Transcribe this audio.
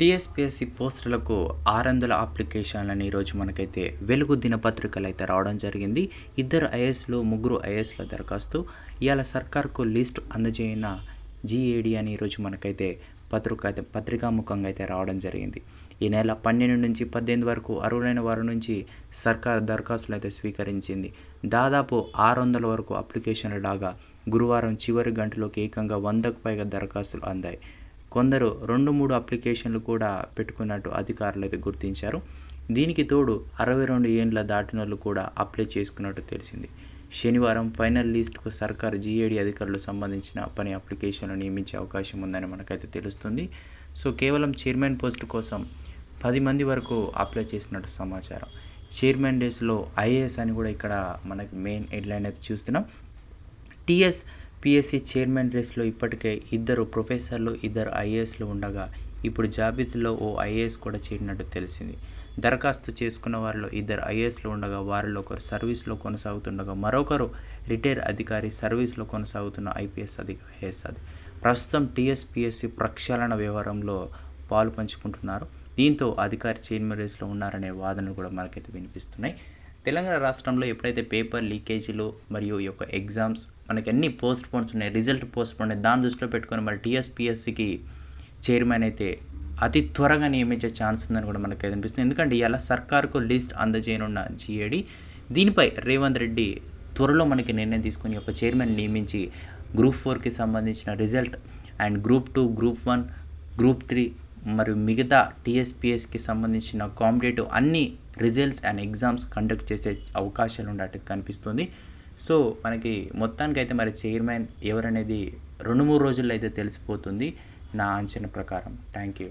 TSPSC పోస్టులకు 600 అప్లికేషన్లని ఈరోజు మనకైతే వెలుగు దినపత్రికలు అయితే రావడం జరిగింది. 2 ఐఏఎస్లు 3 ఐఏఎస్ల దరఖాస్తు ఇవాళ సర్కార్కు లిస్ట్ అందజేయన జీఏడీ అని ఈరోజు మనకైతే పత్రికాముఖంగా అయితే రావడం జరిగింది. ఈ నెల 12 నుంచి 18 వరకు అర్హులైన వారి నుంచి సర్కార్ దరఖాస్తులు అయితే స్వీకరించింది. దాదాపు 600 వరకు అప్లికేషన్లు లాగా గురువారం చివరి గంటలోకి ఏకంగా 100కు పైగా దరఖాస్తులు అందాయి. కొందరు 2-3 అప్లికేషన్లు కూడా పెట్టుకున్నట్టు అధికారులు అయితే గుర్తించారు. దీనికి తోడు 62 ఏండ్ల దాటినోళ్ళు కూడా అప్లై చేసుకున్నట్టు తెలిసింది. శనివారం ఫైనల్ లిస్టుకు సర్కారు జీఏడీ అధికారులు సంబంధించిన పని అప్లికేషన్లు నియమించే అవకాశం ఉందని మనకైతే తెలుస్తుంది. సో కేవలం చైర్మన్ పోస్టు కోసం 10 మంది వరకు అప్లై చేసినట్టు సమాచారం. చైర్మన్ డేస్లో ఐఏఎస్ అని కూడా ఇక్కడ మనకి మెయిన్ హెడ్లైన్ అయితే చూస్తున్నాం. టీఎస్పీఎస్సీ చైర్మన్ రేస్లో ఇప్పటికే 2 ప్రొఫెసర్లు 2 ఐఏఎస్లు ఉండగా ఇప్పుడు జాబితాలో ఓ ఐఏఎస్ కూడా చేరినట్టు తెలిసింది. దరఖాస్తు చేసుకున్న వారిలో 2 ఐఏఎస్లు ఉండగా వారిలో ఒకరు సర్వీస్లో కొనసాగుతుండగా మరొకరు రిటైర్ అధికారి సర్వీస్లో కొనసాగుతున్న ఐఏఎస్ అధికారి. ప్రస్తుతం టీఎస్పీఎస్సీ ప్రక్షాళన వ్యవహారంలో పాలు పంచుకుంటున్నారు. దీంతో అధికారి చైర్మన్ రేస్లో ఉన్నారనే వాదనలు కూడా మనకైతే వినిపిస్తున్నాయి. తెలంగాణ రాష్ట్రంలో ఎప్పుడైతే పేపర్ లీకేజీలు మరియు ఈ యొక్క ఎగ్జామ్స్ మనకి అన్ని పోస్ట్ పోన్స్ ఉన్నాయి, రిజల్ట్ పోస్ట్ పోన్ ఉన్నాయి, దాన్ని దృష్టిలో పెట్టుకొని మరి టీఎస్పీఎస్సీకి చైర్మన్ అయితే అతి త్వరగా నియమించే ఛాన్స్ ఉందని కూడా మనకు అనిపిస్తుంది. ఎందుకంటే ఇలా సర్కార్కు లిస్ట్ అందజేయనున్న జీఏడీ దీనిపై రేవంత్ రెడ్డి త్వరలో మనకి నిర్ణయం తీసుకుని ఒక చైర్మన్ నియమించి గ్రూప్ 4కి సంబంధించిన result and group 2, group 1, group 3 మరియు మిగతా టీఎస్పీఎస్కి సంబంధించిన కాంపిటేటివ్ అన్ని రిజల్ట్స్ అండ్ ఎగ్జామ్స్ కండక్ట్ చేసే అవకాశాలు ఉన్నట్టు కనిపిస్తుంది. సో మనకి మొత్తానికైతే మరి చైర్మన్ ఎవరనేది 2-3 రోజుల్లో అయితే తెలిసిపోతుంది నా అంచనా ప్రకారం. Thank you.